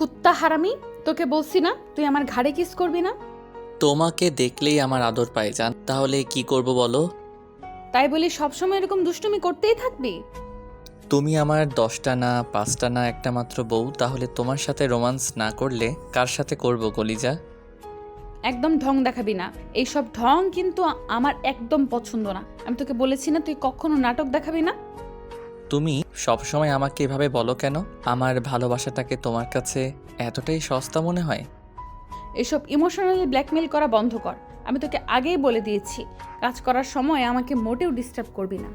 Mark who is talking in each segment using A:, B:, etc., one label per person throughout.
A: কুত্তা হারামি, তোকে বলছি না তুই আমার ঘাড়ে কিস করবি না?
B: তোমাকে দেখলেই আমার আদর পায় জান, তাহলে কি করব বলো?
A: তাই বলি সবসময় এরকম দুষ্টুমি করতেই থাকবি?
B: তুমি আমার 10টা না 5টা না একটা মাত্র বউ, তাহলে তোমার সাথে রোমান্স না করলে কার সাথে করব কলিজা?
A: একদম ঢং দেখাবি না, এইসব ঢং কিন্তু আমার একদম পছন্দ না। আমি তোকে বলেছি না তুই কখনো নাটক দেখাবি না।
B: তুমি সবসময় আমাকে এভাবে বলো কেন? আমার ভালোবাসাটাকে তোমার কাছে এতটাই সস্তা মনে হয়?
A: এসব ইমোশনালি ব্ল্যাকমেল করা বন্ধ কর। আমি তোকে আগেই বলে দিয়েছি, কাজ করার সময় আমাকে মোটেও ডিস্টার্ব করবি না।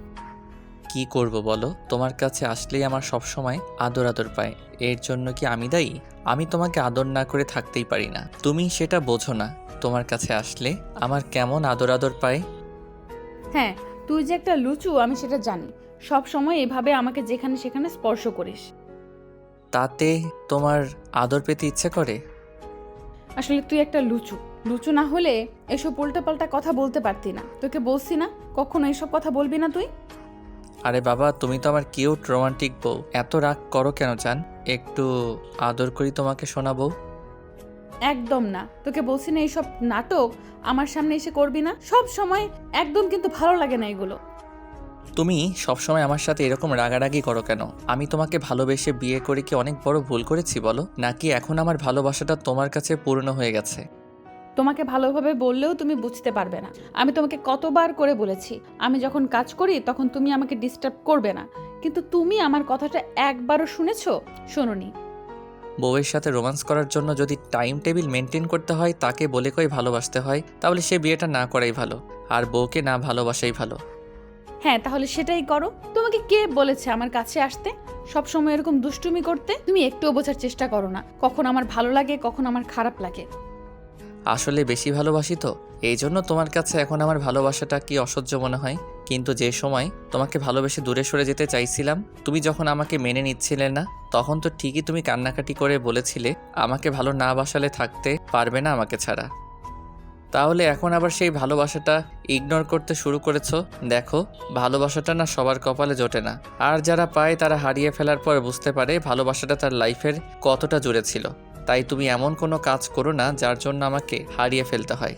B: কি করব বলো? তোমার কাছে আসলেই আমার সব সময় আদর আদর পায়। এর জন্য কি আমি দায়ী? আমি তোমাকে আদর না করে থাকতেই পারি না। তুমি সেটা বোঝো না। তোমার কাছে আসলে আমার কেমন আদর আদর পায়।
A: হ্যাঁ, তুই যে একটা লুচু আমি সেটা জানি। সব সময় এভাবে আমাকে যেখানে সেখানে স্পর্শ করিস।
B: তাতে তোমার আদর পেতে ইচ্ছে করে?
A: আসলে তুই একটা লুচু। লুচু না হলে এসব উল্টাপাল্টা কথা বলতে পারতি না। তোকে বলছি না কখনো এসব কথা বলবি না তুই।
B: আরে বাবা, তুমি তো আমার কিউট রোমান্টিক বউ। এত রাগ করো কেন জান? একটু আদর করি তোমাকে শোনাবো।
A: একদম না, তোকে বলছি না এইসব নাটক আমার সামনে এসে করবি না সব সময়। একদম কিন্তু ভালো লাগে না এগুলো।
B: তুমি সবসময় আমার সাথে এরকম রাগারাগি করো কেন? আমি তোমাকে ভালোবেসে বিয়ে করে কি অনেক বড় ভুল করেছি বলো? নাকি এখন আমার ভালোবাসাটা তোমার কাছে পূর্ণ হয়ে গেছে?
A: তোমাকে ভালোভাবে বললেও তুমি বুঝতে পারবে না। আমি তোমাকে কতবার করে বলেছি আমি যখন কাজ করি তখন তুমি আমাকে ডিস্টার্ব করবে না, কিন্তু তুমি আমার কথাটা একবারও শুনেছো? শোনোনি।
B: বউয়ের সাথে রোমান্স করার জন্য যদি টাইম টেবিল মেনটেন করতে হয়, তাকে বলে কই ভালোবাসতে হয়, তাহলে সে বিয়েটা না করাই ভালো। আর বউকে না ভালোবাসাই ভালো।
A: হ্যাঁ, তাহলে সেটাই করো। তোমাকে কে বলেছে আমার কাছে আসতে, সব সময় এরকম দুষ্টুমি করতে? তুমি একটুও বোঝার চেষ্টা করো না, কখন আমার ভালো লাগে কখন আমার খারাপ লাগে।
B: আসলে বেশি ভালোবাসি তো, এই জন্য তোমার কাছে এখন আমার ভালোবাসাটা কি অসহ্য মনে হয়। কিন্তু যে সময় তোমাকে ভালোবেসে দূরে সরে যেতে চাইছিলাম, তুমি যখন আমাকে মেনে নিচ্ছিলে না, তখন তো ঠিকই তুমি কান্নাকাটি করে বলেছিলে আমাকে ভালো না বাসালে থাকতে পারবে না আমাকে ছাড়া। তাহলে এখন আবার সেই ভালোবাসাটা ইগনোর করতে শুরু করেছো। দেখো, ভালোবাসাটা না সবার কপালে জোটে না। আর যারা পায় তারা হারিয়ে ফেলার পর বুঝতে পারে ভালোবাসাটা তার লাইফের কতটা জুড়ে ছিল। তাই তুমি এমন কোনো কাজ করো না যার জন্য আমাকে হারিয়ে ফেলতে হয়।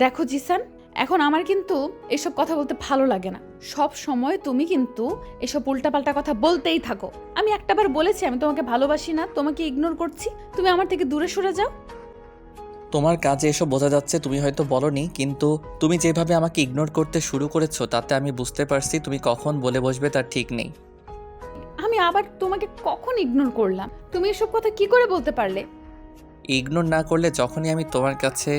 A: দেখো জিসান, এখন আমার কিন্তু এসব কথা বলতে ভালো লাগে না। সব সময় তুমি কিন্তু এসব উল্টাপাল্টা কথা বলতেই থাকো। আমি একটাবার বলেছি আমি তোমাকে ভালোবাসি না, তোমাকে ইগনোর করছি, তুমি আমার থেকে দূরে সরে যাও।
B: তোমার কাজে এসব বোঝা যাচ্ছে, তুমি হয়তো বলনি, কিন্তু তুমি যেভাবে আমাকে ইগনোর করতে শুরু করেছো তাতে আমি বুঝতে পারছি তুমি কখন বলে বসবে তার ঠিক নেই।
A: আমি আবার তোমাকে কখন ইগনোর করলাম? তুমি এসব কথা কি করে বলতে পারলে?
B: ইগনোর না করলে যখনই আমি তোমার কাছে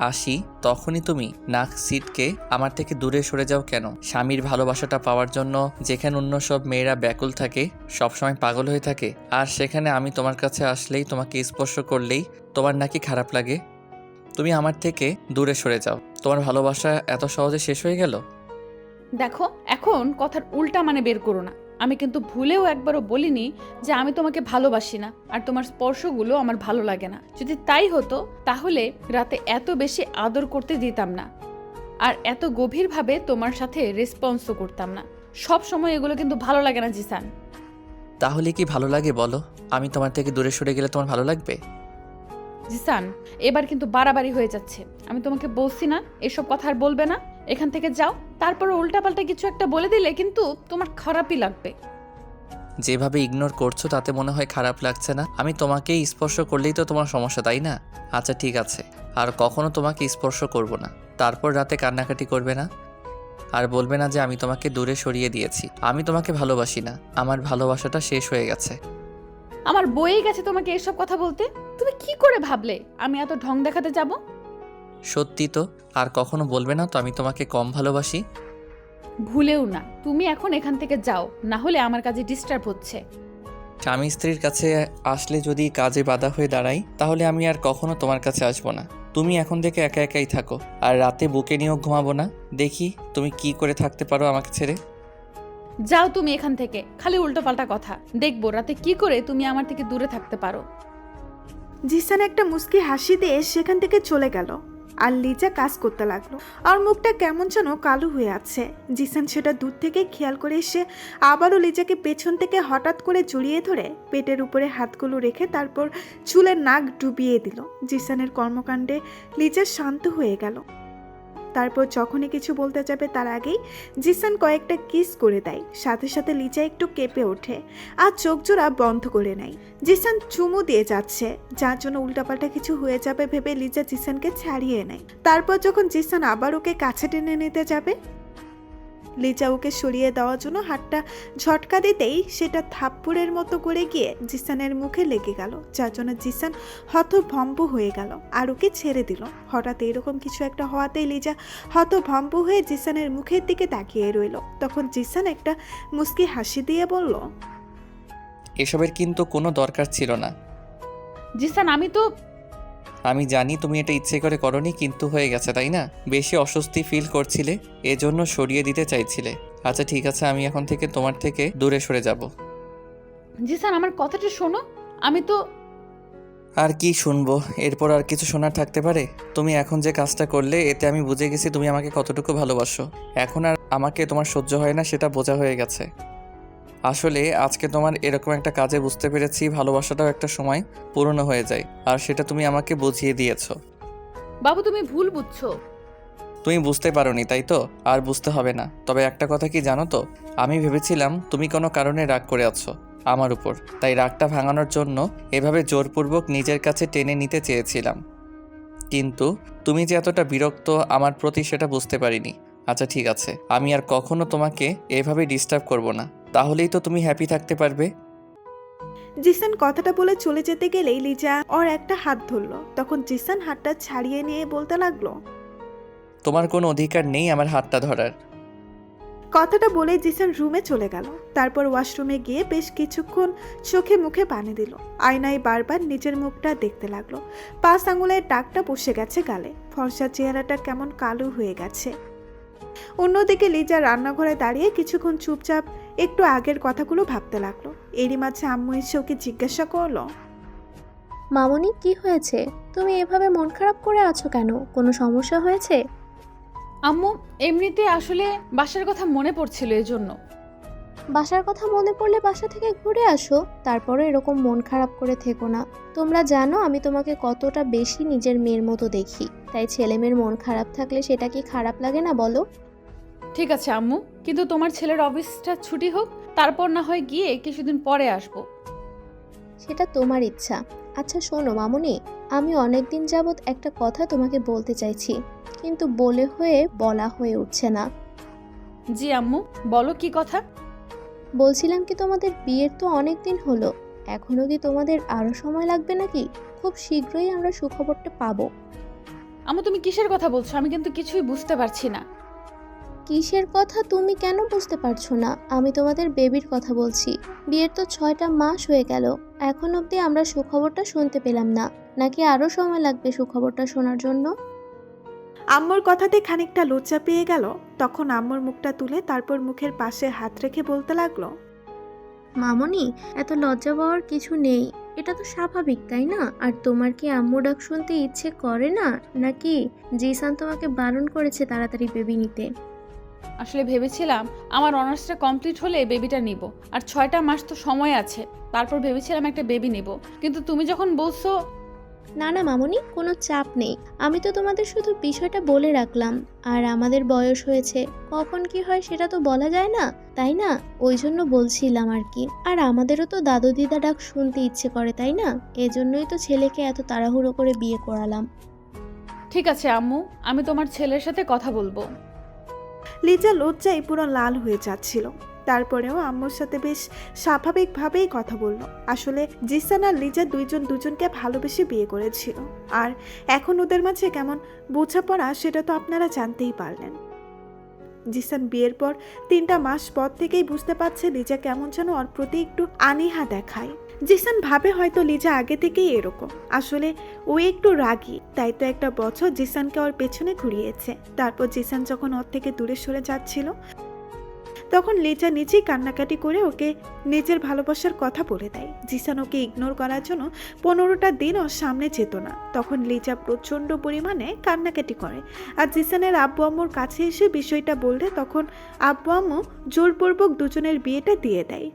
B: আসি তখনই তুমি নাক সিটকে আমার থেকে দূরে সরে যাও কেন? স্বামীর ভালোবাসাটা পাওয়ার জন্য যেখানে অন্য সব মেয়েরা ব্যাকুল থাকে, সবসময় পাগল হয়ে থাকে, আর সেখানে আমি তোমার কাছে আসলেই, তোমাকে স্পর্শ করলেই তোমার নাকি খারাপ লাগে। তুমি আমার থেকে দূরে সরে যাও। তোমার ভালোবাসা এত সহজে শেষ হয়ে গেল?
A: দেখো, এখন কথার উল্টা মানে বের করো না। আমি কিন্তু ভুলেও একবারও বলিনি যে আমি তোমাকে ভালোবাসি না আর তোমার স্পর্শগুলো আমার ভালো লাগে না। যদি তাই হতো তাহলে রাতে এত বেশি আদর করতে দিতাম না আর এত গভীরভাবে তোমার সাথে রেসপন্সও করতাম না। সব সময় এগুলো কিন্তু ভালো লাগে না জিসান।
B: তাহলে কি ভালো লাগে বলো? আমি তোমার থেকে দূরে সরে গেলে তোমার ভালো লাগবে?
A: জিসান, এবার কিন্তু বাড়াবাড়ি হয়ে যাচ্ছে। আমি তোমাকে বলছি না এসব কথা আর বলবে না, এখান থেকে যাও। তারপরে উল্টাপাল্টা কিছু একটা বলে দিলে কিন্তু তোমার খারাপই লাগবে।
B: যেভাবে ইগনোর করছো তাতে মনে হয় খারাপ লাগছে না? আমি তোমাকেই স্পর্শ করলেই তো তোমার সমস্যা, তাই না? আচ্ছা ঠিক আছে, আর কখনো তোমাকে স্পর্শ করব না। তারপর রাতে কান্নাকাটি করবে না আর বলবে না যে আমি তোমাকে দূরে সরিয়ে দিয়েছি। আমি তোমাকে ভালোবাসি না, আমার ভালোবাসাটা শেষ হয়ে গেছে।
A: আমার বইয়ে গেছে তোমাকে এসব কথা বলতে। তুমি কি করে ভাবলে আমি এত ঢং দেখাতে যাব?
B: সত্যি তো? আর কখনো বলবে না তো আমি তোমাকে কম ভালোবাসি?
A: ভুলেও না। তুমি এখন এখান থেকে যাও, না হলে আমার কাজে ডিস্টার্ব হচ্ছে।
B: স্বামী স্ত্রীর কাছে আসলে যদি কাজে বাধা হয়ে দাঁড়াই, তাহলে আমি আর কখনো তোমার কাছে আসবো না। তুমি এখন থেকে একা একাই থাকো, আর রাতে বুকে নিয়েও ঘুমাবো না। দেখি তুমি কি করে থাকতে পারো আমাকে ছেড়ে।
A: যাও তুমি এখান থেকে, খালি উল্টোপাল্টা কথা। দেখবো রাতে কি করে তুমি আমার থেকে দূরে থাকতে পারো।
C: জিসান একটা মুচকি হাসি দিয়ে সেখান থেকে চলে গেল। আর লিজা কাজ করতে লাগলো। আর মুখটা কেমন যেন কালো হয়ে আছে। জিসান সেটা দূর থেকে খেয়াল করে এসে আবারও লিজাকে পেছন থেকে হঠাৎ করে জড়িয়ে ধরে পেটের উপরে হাতগুলো রেখে তারপর চুলের নাক ডুবিয়ে দিল। জিসানের কর্মকাণ্ডে লিজা শান্ত হয়ে গেল। তারপর যখনই কিছু বলতে যাবে তার আগেই জিসান কয়েকটা কিস করে দেয়। সাথে সাথে লিজা একটু কেঁপে ওঠে আর চোখ জোড়া বন্ধ করে নেয়। জিসান চুমু দিয়ে যাচ্ছে, যার জন্য উল্টাপাল্টা কিছু হয়ে যাবে ভেবে লিজা জিসানকে ছাড়িয়ে নেয়। তারপর যখন জিসান আবার ওকে কাছে টেনে নিতে যাবে, লিজা ওকে সরিয়ে দেওয়ার জন্য হাতটা ঝটকা দিতেই সেটা থাপ্পড়ের মতো করে গিয়ে জিসানের মুখে লেগে গেল, যার জন্য জিসান হতভম্ব হয়ে গেল আর ওকে ছেড়ে দিল। হঠাৎ এরকম কিছু একটা হওয়াতেই লিজা হতভম্ব হয়ে জিসানের মুখের দিকে তাকিয়ে রইল। তখন জিসান একটা মুচকি হাসি দিয়ে বলল,
B: এসবের কিন্তু কোনো দরকার ছিল না।
A: জিসান
B: আমি জানি তুমি এটা ইচ্ছে করে করনি, কিন্তু হয়ে গেছে তাই না? বেশি অস্বস্তি ফিল করছিলে, এজন্য সরিয়ে দিতে চাইছিলে। আচ্ছা ঠিক আছে, আমি এখন থেকে তোমার থেকে দূরে সরে যাব।
A: জিসান আমার কথাটা শোনো।
B: আর কি শুনবো? এরপর আর কিছু শোনার থাকতে পারে? তুমি এখন যে কাজটা করলে এতে আমি বুঝে গেছি তুমি আমাকে কতটুকু ভালোবাসো। এখন আর আমাকে তোমার সহ্য হয় না, সেটা বোঝা হয়ে গেছে। আসলে আজকে তোমার এরকম একটা কাজে বুঝতে পেরেছি ভালোবাসাটাও একটা সময় পুরনো হয়ে যায়, আর সেটা তুমি আমাকে বুঝিয়ে দিয়েছো।
A: বাবু তুমি ভুল বুঝছো।
B: তুমি বুঝতে পারোনি তাই তো, আর বুঝতে হবে না। তবে একটা কথা কি জানো তো, আমি ভেবেছিলাম তুমি কোনো কারণে রাগ করে আছো আমার উপর, তাই রাগটা ভাঙানোর জন্য এভাবে জোরপূর্বক নিজের কাছে টেনে নিতে চেয়েছিলাম। কিন্তু তুমি যে এতটা বিরক্ত আমার প্রতি সেটা বুঝতে পারিনি। আচ্ছা ঠিক আছে, আমি আর কখনো তোমাকে এভাবে ডিস্টার্ব করব না, তাহলেই তো তুমি হ্যাপি থাকতে পারবে।
C: জিসান কথাটা বলে চলে যেতে গেলেই লিজা ওর একটা হাত ধরল। তখন জিসান হাতটা ছাড়িয়ে নিয়ে বলতে লাগলো,
B: তোমার কোনো অধিকার নেই আমার হাতটা ধরার।
C: কথাটা বলে জিসান রুমে চলে গেল। তারপর ওয়াশরুমে গিয়ে বেশ কিছুক্ষণ চোখে মুখে পানি দিল। আয়নায় বারবার নিজের মুখটা দেখতে লাগলো। 5 আঙুলের দাগটা বসে গেছে গালে, ফর্সা চেহারাটা কেমন কালো হয়ে গেছে। অন্যদিকে লিজা রান্নাঘরে দাঁড়িয়ে কিছুক্ষণ চুপচাপ একটু আগের কথাগুলো ভাবতে লাগলো। এরই মাঝে আম্মু এসে ওকে জিজ্ঞাসা করলো,
D: মামনি কি হয়েছে? তুমি এভাবে মন খারাপ করে আছো কেন? কোনো সমস্যা হয়েছে?
A: আম্মু এমনিতে আসলে বাসার কথা মনে পড়ছিল এজন্য।
D: বাসার কথা মনে পড়লে বাসা থেকে ঘুরে আসো, তারপরে এরকম মন খারাপ করে থেকো না। তোমরা জানো আমি তোমাকে কতটা বেশি নিজের মেয়ের মতো দেখি, তাই ছেলে মেয়ের মন খারাপ থাকলে সেটা কি খারাপ লাগে না বলো?
A: ঠিক আছে আম্মু, কিন্তু তোমার ছেলের অফিসটা ছুটি হোক, তারপর না হয় গিয়ে কিছুদিন পরে আসবো।
D: সেটা তোমার ইচ্ছা। আচ্ছা শোনো মামনি, আমি অনেক দিন যাবৎ একটা কথা তোমাকে বলতে চাইছি, কিন্তু বলা হয়ে উঠছে না।
A: জি আম্মু, বলো কি কথা।
D: বলছিলাম কি, তোমাদের বিয়ের তো অনেক দিন হলো, এখনো কি তোমাদের আরো সময় লাগবে নাকি? খুব শীঘ্রই আমরা সুখবরটা পাবো।
A: আম্মু তুমি কিসের কথা বলছো? আমি কিন্তু কিছুই বুঝতে পারছি না।
D: কিসের কথা তুমি কেন বুঝতে পারছো না? আমি তোমাদের বেবির কথা বলছি। বিয়ের তো 6টা মাস হয়ে গেল, এখন অবধি আমরা সুখবরটা শুনতে পেলাম না। নাকি আরো সময় লাগবে সুখবরটা শোনার জন্য?
C: আম্মুর কথাতে খানিকটা লজ্জা পেয়ে গেল। তখন আম্মুর মুখটা তুলে তারপর মুখের পাশে হাত রেখে বলতে লাগলো,
D: মামনি, এত লজ্জা পাওয়ার কিছু নেই, এটা তো স্বাভাবিক তাই না? আর তোমার কি আম্মু ডাক শুনতে ইচ্ছে করে না, নাকি জিসান তোমাকে বারণ করেছে তাড়াতাড়ি বেবি নিতে?
A: আসলে ভেবেছিলাম আমার অনার্সটা কমপ্লিট হলে বেবিটা নিব, আর 6টা মাস তো সময় আছে, তারপর ভেবেছিলাম একটা বেবি নিব। কিন্তু তুমি যখন বলছো।
D: না না মামনি, কোনো চাপ নেই। আমি তো তোমাদের শুধু বিষয়টা বলে রাখলাম। আর আমাদের বয়স হয়েছে, কখন কি হয় সেটা তো বলা যায় না, তাই না? ওই জন্য বলছিলাম আর কি। আর আমাদেরও তো দাদু দিদা ডাক শুনতে ইচ্ছে করে, তাই না? এজন্যই তো ছেলেকে এত তাড়াহুড়ো করে বিয়ে করালাম।
A: ঠিক আছে আম্মু, আমি তোমার ছেলের সাথে কথা বলবো।
C: লিজা লজ্জায় পুরো লাল হয়ে যাচ্ছিল। তারপরেও আম্মুর সাথে বেশ স্বাভাবিকভাবেই কথা বলল। আসলে জিসান আর লিজা দুজনকে ভালোবেসে বিয়ে করেছিল, আর এখন ওদের মাঝে কেমন বোঝাপড়া সেটা তো আপনারা জানতেই পারলেন। জিসান বিয়ের পর 3টা মাস পর থেকেই বুঝতে পারছে লিজা কেমন যেন ওর প্রতি একটু আনিহা দেখায়। জিসান ভাবে হয়তো লিজা আগে থেকেই এরকম। আসলে ও একটু রাগী, তাই তো একটা বছর জিসানকে ওর পেছনে ঘুরিয়েছে। তারপর জিসান যখন ওর থেকে দূরে সরে যাচ্ছিল, তখন লিজা নিজেই কান্নাকাটি করে ওকে নিজের ভালোবাসার কথা বলে দেয়। জিসান ওকে ইগনোর করার জন্য 15টা দিন ওর সামনে যেত না। তখন লিজা প্রচণ্ড পরিমাণে কান্নাকাটি করে, আর জিসানের আব্বু আম্মুর কাছে এসে বিষয়টা বললে তখন আব্বু আম্মু জোরপূর্বক দুজনের বিয়েটা দিয়ে দেয়।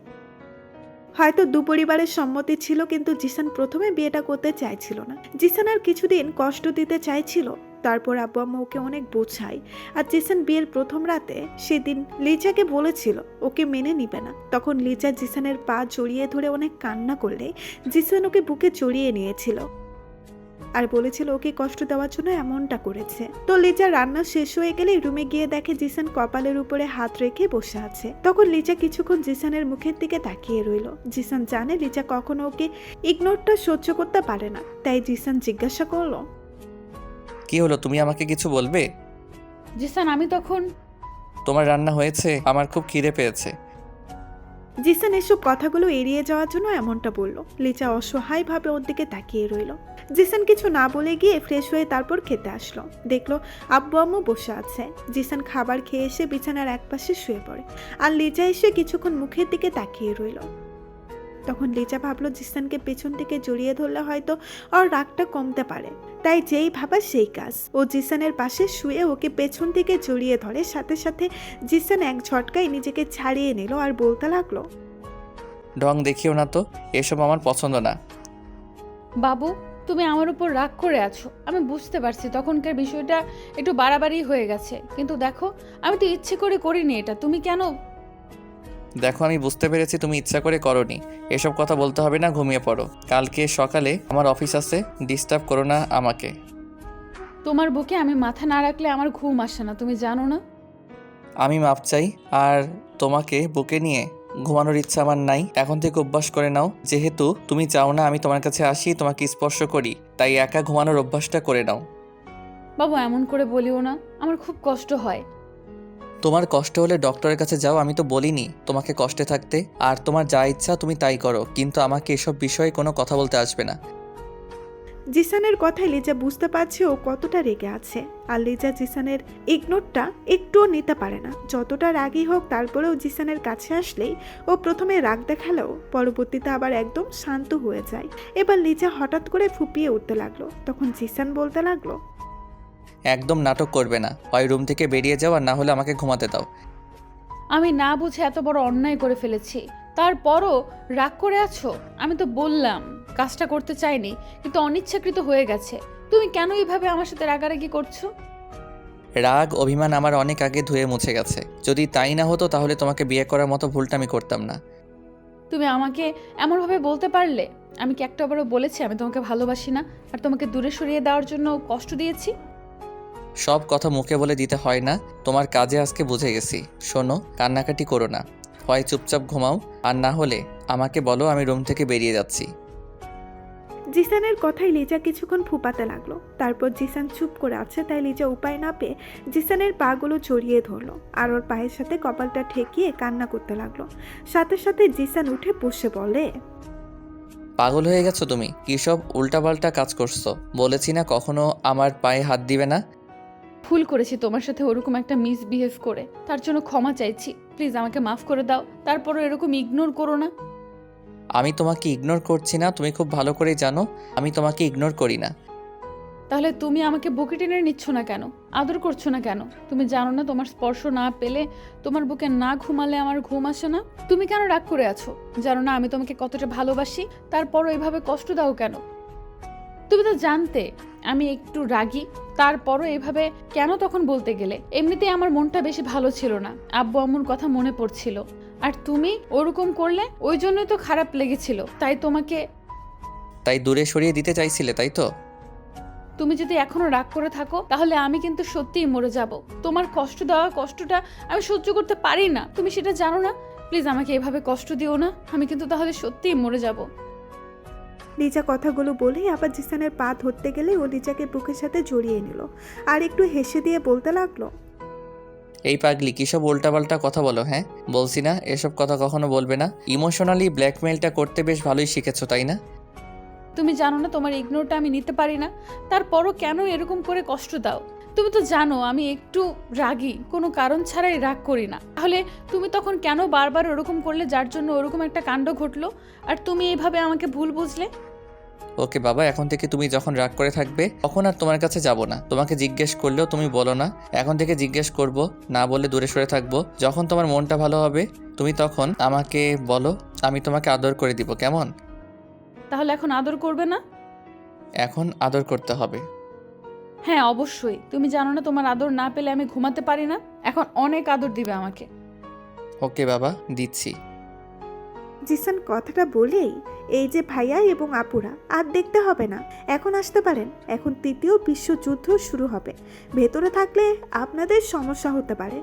C: হয়তো দুপরিবারের সম্মতি ছিল, কিন্তু জিসান প্রথমে বিয়েটা করতে চাইছিল না। জিসান আর কিছুদিন কষ্ট দিতে চাইছিল, তারপর আব্বু আম্মু ওকে অনেক বোঝায়। আর জিসান বিয়ের প্রথম রাতে সেদিন লিজাকে বলেছিল ওকে মেনে নিবে না। তখন লিজা জিসানের পা জড়িয়ে ধরে অনেক কান্না করলে জিসান ওকে বুকে জড়িয়ে নিয়েছিল আর বলেছিল ওকে কষ্ট দেওয়ার জন্য এমনটা করেছে। তো লিজা রান্না শেষ হয়ে গেলে রুমে গিয়ে দেখে জিসান কপালের উপরে হাত রেখে বসে আছে। তখন লিজা কিছুক্ষণ জিসানের মুখের দিকে তাকিয়ে রইল। জিসান জানে লিজা কখনো ওকে ইগনোরটা সহ্য করতে পারে না, তাই জিসান জিজ্ঞাসা করলো,
B: কি হলো, তুমি আমাকে কিছু বলবে?
A: জিসান আমি তখন
B: তোমার রান্না হয়েছে? আমার খুব খিদে পেয়েছে।
C: জিসান এসব কথাগুলো এড়িয়ে যাওয়ার জন্য এমনটা বলল। লিজা অসহায়ভাবে ওর দিকে তাকিয়ে রইল। জিসান কিছু না বলে গিয়ে ফ্রেশ হয়ে তারপর খেতে আসলো। দেখলো আব্বু আম্মু বসে আছে। জিসান খাবার খেয়ে এসে বিছানার একপাশে শুয়ে পড়ে, আর লিজা এসে কিছুক্ষণ মুখের দিকে তাকিয়ে রইল। তখন লিজা ভাবলো জিসানকে পেছন থেকে জড়িয়ে ধরলে হয়তো ওর রাগটা কমতে পারে, তাই যেই ভাবা সেই কাজ। ও জিসানের পাশে শুয়ে ওকে পেছন থেকে জড়িয়ে ধরে, সাথে সাথে জিসান এক ঝটকায় নিজেকে ছাড়িয়ে নিল আর বলতে লাগলো,
B: ঢং দেখিও না তো, এসব আমার পছন্দ না।
A: বাবু তুমি আমার উপর রাগ করে আছো, আমি বুঝতে পারছি তখনকার বিষয়টা একটু বাড়াবাড়ি হয়ে গেছে, কিন্তু দেখো আমি তো ইচ্ছে করে করিনি এটা, তুমি কেন?
B: দেখো আমি বুঝতে পেরেছি তুমি ইচ্ছা করে করনি। এসব কথা বলতে হবে না, ঘুমিয়ে পড়ো। কালকে সকালে আমার অফিস আছে, ডিস্টার্ব করো না আমাকে।
A: তোমার বুকে আমি মাথা না রাখলে আমার ঘুম আসে না, তুমি জানো না?
B: আমি মাপ চাই, আর তোমাকে বুকে নিয়ে ঘুমানোর ইচ্ছা আমার নাই। এখন থেকে অভ্যাস করে নাও, যেহেতু তুমি চাও না আমি তোমার কাছে আসি, তোমাকে স্পর্শ করি, তাই একা ঘুমানোর অভ্যাসটা করে নাও।
A: বাবু এমন করে বলিও না, আমার খুব কষ্ট হয়।
B: তোমার কষ্ট হলে ডক্টরের কাছে যাও, আমি তো বলিনি তোমাকে কষ্টে থাকতে। আর তোমার যা ইচ্ছা তুমি তাই করো, কিন্তু আমাকে এসব বিষয়ে কোনো কথা বলতে আসবে না।
C: জিসানের কথায় লিজা বুঝতে পারছে ও কতটা রেগে আছে। আর লিজা জিসানের ইগনোরটা একটুও নিতে পারে না। যতটা রাগই হোক, তারপরেও জিসানের কাছে আসলেই ও প্রথমে রাগ দেখালেও পরবর্তীতে আবার একদম শান্ত হয়ে যায়। এবার লিজা হঠাৎ করে ফুপিয়ে উঠতে লাগলো। তখন জিসান বলতে লাগলো,
B: একদম নাটক করবে না, হয় রুম থেকে বেরিয়ে যাও, আর না হলে আমাকে ঘুমাতে দাও।
A: আমি না বুঝে এত বড় অন্যায় করে ফেলেছি, তারপরও রাগ করে আছো? আমি তো বললাম কাজটা করতে চাইনি, কিন্তু অনিচ্ছাকৃত হয়ে গেছে। তুমি কেন এইভাবে আমার সাথে রাগারাগি করছো?
B: রাগ অভিমান আমার অনেক আগে ধুয়ে মুছে গেছে। যদি তাই না হতো তাহলে তোমাকে বিয়ে করার মতো ভুলটা আমি করতাম না।
A: তুমি আমাকে এমনভাবে বলতে পারলে? আমি কি একটাবারও বলেছি আমি তোমাকে ভালোবাসি না আর তোমাকে দূরে সরিয়ে দেওয়ার জন্য কষ্ট দিয়েছি?
B: সব কথা মুখে বলে দিতে হয় না, তোমার কাজে আজকে বুঝে গেছি। শোনো, কান্নাকাটি করো না, হয় চুপচাপ ঘুমাও, আর না হলে আমাকে বলো, আমি রুম থেকে বেরিয়ে যাচ্ছি।
C: জিসানের কথায় লিজা কিছুক্ষণ ফুপাতে লাগলো। তারপর জিসান চুপ করে আছে, তাই লিজা উপায় না পেয়ে জিসানের পাগুলো জড়িয়ে ধরলো আর ওর পায়ের সাথে কপালটা ঠেকিয়ে কান্না করতে লাগলো। সাথে সাথে জিসান উঠে বসে বলে,
B: পাগল হয়ে গেছো তুমি? কী সব উল্টাপাল্টা কাজ করছো? বলেছি না কখনো আমার পায়ে হাত দিবে না।
A: ভুল করেছি তোমার সাথে ওরকম একটা মিসবিহেভ করে, তার জন্য ক্ষমা চাইছি। প্লিজ আমাকে মাফ করে দাও, তারপরও এরকম ইগনোর করো না।
B: আমি তোমাকে ইগনোর করছি না, তুমি খুব ভালো করেই জানো আমি তোমাকে ইগনোর করি না।
A: তাহলে তুমি আমাকে বুকে টেনে নিচ্ছ না কেন? আদর করছো না কেন? তুমি জানো না তোমার স্পর্শ না পেলে, তোমার বুকে না ঘুমালে আমার ঘুম আসে না? তুমি কেন রাগ করে আছো? জানো না আমি তোমাকে কতটা ভালোবাসি, তারপরও এভাবে কষ্ট দাও কেন? তুমি তো জানতে আমি একটু রাগী, তারপরও এভাবে কেন তখন বলতে গেলে? এমনিতেই আমার মনটা বেশি ভালো ছিল না, আব্বু আম্মুর কথা মনে পড়ছিল, আর তুমি ওরকম করলে ওই জন্যই তো খারাপ লেগেছিল,
B: তাই দূরে সরিয়ে দিতে চাইছিলে, তাই তো?
A: তুমি যদি এখনো রাগ করে থাকো তাহলে আমি কিন্তু সত্যিই মরে যাব। তোমার কষ্ট দেওয়া কষ্টটা আমি সহ্য করতে পারি না, তুমি সেটা জানো না? প্লিজ আমাকে এভাবে কষ্ট দিও না, আমি কিন্তু তাহলে সত্যিই মরে যাব।
C: লিজা কথাগুলো বলেই আবার জিসানের পা ধরতে গেলে ও লিজাকে বুকের সাথে জড়িয়ে নিল আর একটু হেসে দিয়ে বলতে লাগলো,
B: এই পাগলি কী সব উল্টাপাল্টা কথা বলো? হ্যাঁ, বলছি না এসব কথা কখনো বলবে না। ইমোশনালি ব্ল্যাকমেলটা করতে বেশ ভালোই শিখেছো, তাই না?
A: তুমি জানো না তোমার ইগনোরটা আমি নিতে পারি না, তারপরও কেন এরকম করে কষ্ট দাও? তুমি তো জানো আমি একটু রাগী, কোনো কারণ ছাড়াই রাগ করি না। তাহলে তুমি তখন কেন বারবার ওরকম করলে যার জন্য ওরকম একটা কাণ্ড ঘটলো, আর তুমি এইভাবে আমাকে ভুল বুঝলে?
B: ওকে বাবা, এখন থেকে তুমি যখন রাগ করে থাকবে তখন আর তোমার কাছে যাব না। তোমাকে জিজ্ঞেস করলেও তুমি বলো না, এখন থেকে জিজ্ঞেস করব, না বলে দূরে সরে থাকবো। যখন তোমার মনটা ভালো হবে তুমি তখন আমাকে বলো, আমি তোমাকে আদর করে দিব, কেমন?
A: তাহলে এখন আদর করবে না?
B: এখন আদর করতে হবে।
A: হ্যাঁ অবশ্যই, তুমি জানো না তোমার আদর না পেলে আমি ঘুমাতে পারি না। এখন অনেক আদর দিবে আমাকে।
B: ওকে বাবা, দিচ্ছি।
C: জিসান কথাটা বলেই এই যে ভাইয়া এবং আপুরা আর দেখতে হবে না, এখন আসতে পারেন। এখন তৃতীয় বিশ্বযুদ্ধ শুরু হবে, ভেতরে থাকলে আপনাদের সমস্যা হতে পারে।